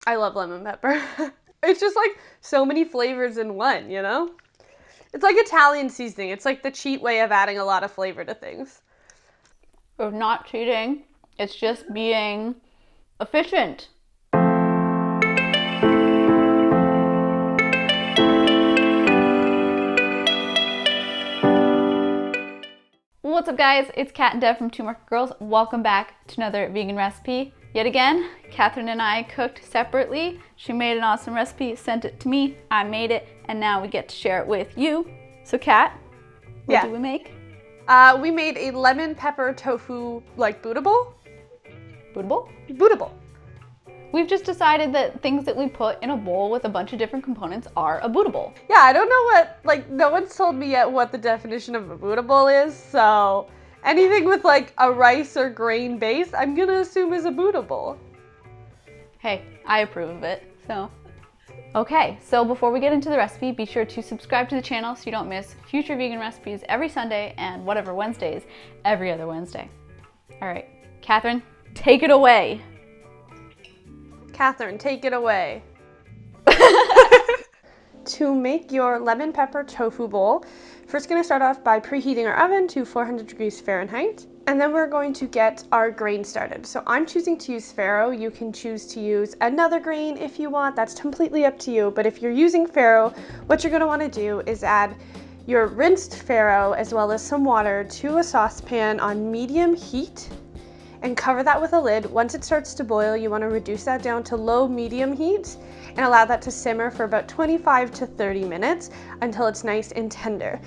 I love lemon pepper. It's just like so many flavors in one, you know? It's like Italian seasoning. It's like the cheat way of adding a lot of flavor to things. It's not cheating. It's just being efficient. What's up, guys? It's Kat and Deb from Two Market Girls. Welcome back to another vegan recipe. Yet again, Catherine and I cooked separately. She made an awesome recipe, sent it to me, I made it, and now we get to share it with you. So Kat, what did we make? We made a lemon pepper tofu, like, bootable. Bootable? Bootable. We've just decided that things that we put in a bowl with a bunch of different components are a bootable. Yeah, I don't know what, like, no one's told me yet what the definition of a bootable is, so anything with, like, a rice or grain base, I'm gonna assume is a bootable. Hey, I approve of it, so. Okay, so before we get into the recipe, be sure to subscribe to the channel so you don't miss future vegan recipes every Sunday and whatever Wednesdays, every other Wednesday. All right, Catherine, take it away. Catherine, take it away. To make your lemon pepper tofu bowl, first going to start off by preheating our oven to 400 degrees Fahrenheit. And then we're going to get our grain started. So I'm choosing to use farro. You can choose to use another grain if you want. That's completely up to you. But if you're using farro, what you're going to want to do is add your rinsed farro as well as some water to a saucepan on medium heat and cover that with a lid. Once it starts to boil, you want to reduce that down to low-medium heat and allow that to simmer for about 25 to 30 minutes until it's nice and tender.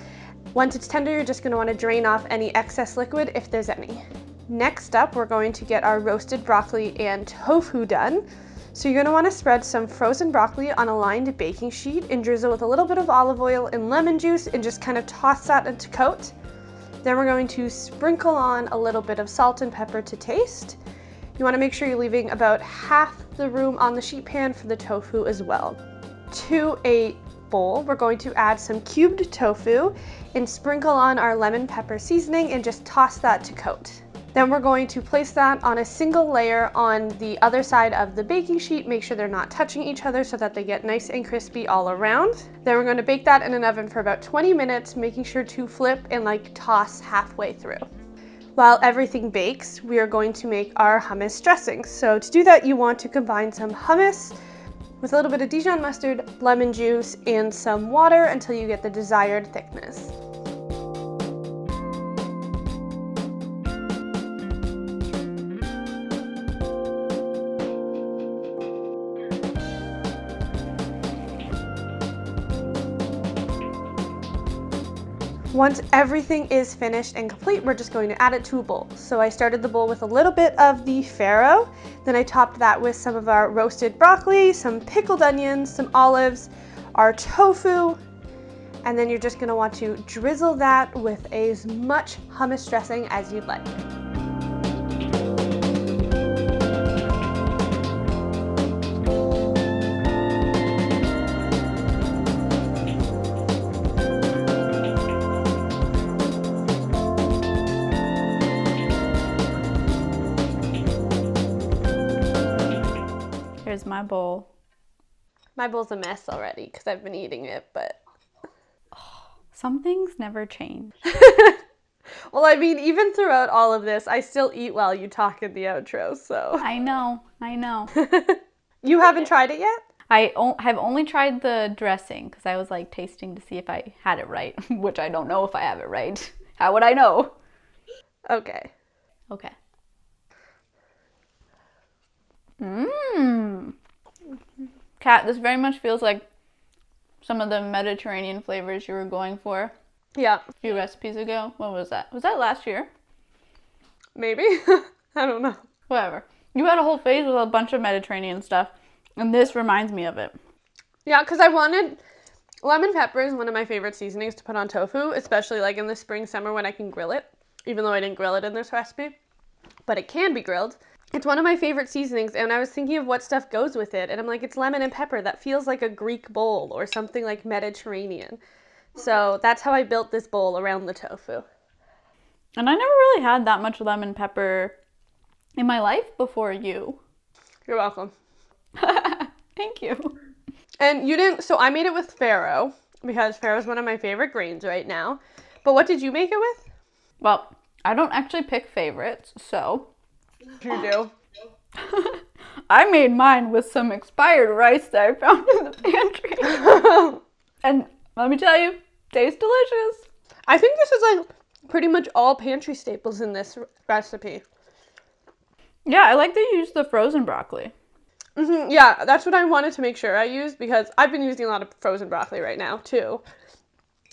Once it's tender, you're just going to want to drain off any excess liquid if there's any. Next up, we're going to get our roasted broccoli and tofu done. So you're going to want to spread some frozen broccoli on a lined baking sheet and drizzle with a little bit of olive oil and lemon juice and just kind of toss that to coat. Then we're going to sprinkle on a little bit of salt and pepper to taste. You want to make sure you're leaving about half the room on the sheet pan for the tofu as well. To a bowl, we're going to add some cubed tofu and sprinkle on our lemon pepper seasoning and just toss that to coat. Then we're going to place that on a single layer on the other side of the baking sheet. Make sure they're not touching each other so that they get nice and crispy all around. Then we're going to bake that in an oven for about 20 minutes, making sure to flip and toss halfway through. While everything bakes, we are going to make our hummus dressings. So to do that, you want to combine some hummus with a little bit of Dijon mustard, lemon juice, and some water until you get the desired thickness. Once everything is finished and complete, we're just going to add it to a bowl. So I started the bowl with a little bit of the farro, then I topped that with some of our roasted broccoli, some pickled onions, some olives, our tofu, and then you're just going to want to drizzle that with as much hummus dressing as you'd like. Here's my bowl. My bowl's a mess already because I've been eating it, but Some things never change. well, I mean, even throughout all of this, I still eat while you talk in the outro, so. I know. You haven't tried it yet? I have only tried the dressing because I was tasting to see if I had it right, which I don't know if I have it right. How would I know? Okay. Okay. Kat, this very much feels like some of the Mediterranean flavors you were going for Yeah. a few recipes ago. When was that? Was that last year? Maybe. I don't know. Whatever. You had a whole phase with a bunch of Mediterranean stuff, and this reminds me of it. Yeah, because lemon pepper is one of my favorite seasonings to put on tofu, especially in the spring, summer when I can grill it, even though I didn't grill it in this recipe, but it can be grilled. It's one of my favorite seasonings, and I was thinking of what stuff goes with it, and I'm like, it's lemon and pepper. That feels like a Greek bowl or something like Mediterranean. So that's how I built this bowl around the tofu. And I never really had that much lemon pepper in my life before you. You're welcome. Thank you. And you didn't, so I made it with farro because farro is one of my favorite grains right now. But what did you make it with? Well, I don't actually pick favorites, so. You do. I made mine with some expired rice that I found in the pantry. And let me tell you, tastes delicious. I think this is like pretty much all pantry staples in this recipe. Yeah, I like that you use the frozen broccoli. Yeah, that's what I wanted to make sure I used because I've been using a lot of frozen broccoli right now too.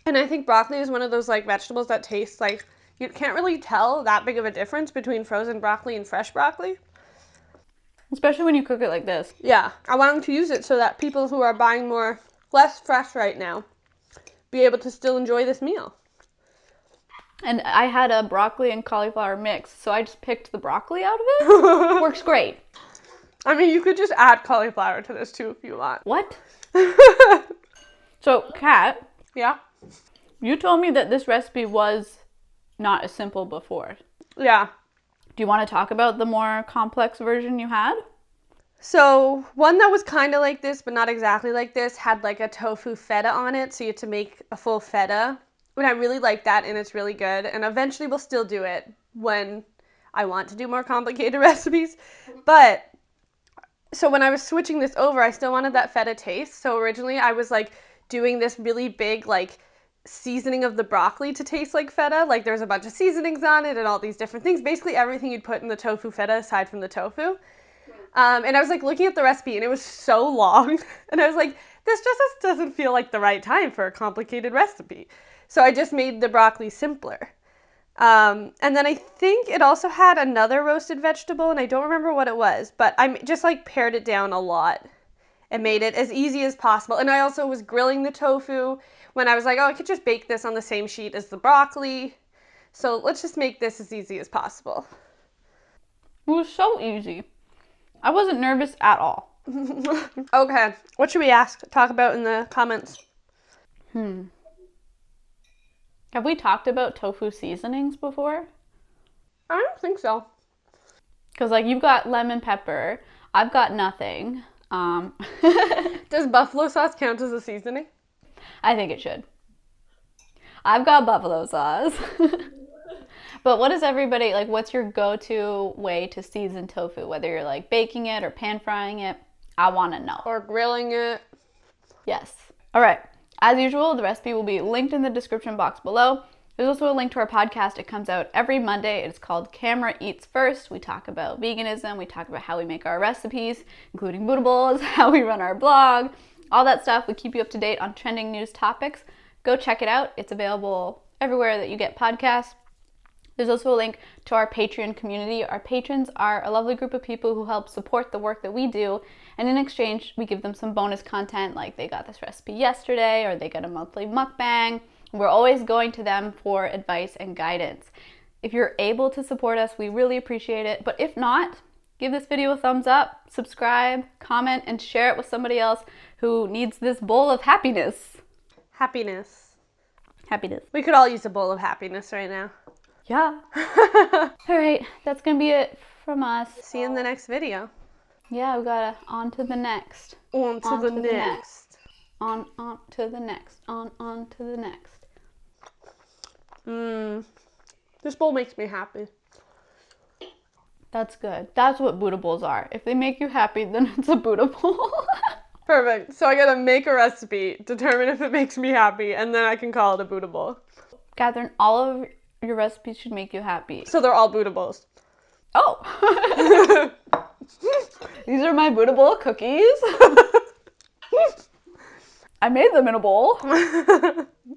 And I think broccoli is one of those like vegetables that tastes like you can't really tell that big of a difference between frozen broccoli and fresh broccoli. Especially when you cook it like this. Yeah, I wanted to use it so that people who are buying less fresh right now, be able to still enjoy this meal. And I had a broccoli and cauliflower mix, so I just picked the broccoli out of it. Works great. I mean, you could just add cauliflower to this too if you want. What? So, Kat. Yeah? You told me that this recipe was not as simple before. Yeah. Do you want to talk about the more complex version you had? So one that was kind of like this, but not exactly like this, had like a tofu feta on it. So you had to make a full feta. And I really like that, and it's really good. And eventually we'll still do it when I want to do more complicated recipes. But so when I was switching this over, I still wanted that feta taste. So originally I was like doing this really big like seasoning of the broccoli to taste like feta. Like there's a bunch of seasonings on it and all these different things. Basically everything you'd put in the tofu feta aside from the tofu. And I was like looking at the recipe and it was so long. And I was like, this just doesn't feel like the right time for a complicated recipe. So I just made the broccoli simpler. And then I think it also had another roasted vegetable and I don't remember what it was, but I just like pared it down a lot and made it as easy as possible. And I also was grilling the tofu when I was like, oh, I could just bake this on the same sheet as the broccoli. So let's just make this as easy as possible. It was so easy. I wasn't nervous at all. Okay, what should we talk about in the comments? Have we talked about tofu seasonings before? I don't think so. Because like you've got lemon pepper, I've got nothing. Does buffalo sauce count as a seasoning? I think it should. I've got buffalo sauce. But what is everybody, like what's your go-to way to season tofu? Whether you're like baking it or pan frying it, I want to know. Or grilling it. Yes. All right. As usual, the recipe will be linked in the description box below. There's also a link to our podcast. It comes out every Monday. It's called Camera Eats First. We talk about veganism. We talk about how we make our recipes, including bootables, how we run our blog, all that stuff. We keep you up to date on trending news topics. Go check it out. It's available everywhere that you get podcasts. There's also a link to our Patreon community. Our patrons are a lovely group of people who help support the work that we do. And in exchange, we give them some bonus content, like they got this recipe yesterday, or they got a monthly mukbang. We're always going to them for advice and guidance. If you're able to support us, we really appreciate it. But if not, give this video a thumbs up, subscribe, comment, and share it with somebody else who needs this bowl of happiness. Happiness. Happiness. We could all use a bowl of happiness right now. Yeah. All right, that's gonna be it from us. See you in the next video. Yeah, we gotta on to the next. On to the next. On to the next. On to the next. This bowl makes me happy. That's good. That's what Buddha bowls are. If they make you happy, then it's a Buddha bowl. Perfect. So I gotta make a recipe, determine if it makes me happy, and then I can call it a Buddha bowl. Catherine, all of your recipes should make you happy. So they're all Buddha bowls. Oh! These are my Buddha bowl cookies. I made them in a bowl.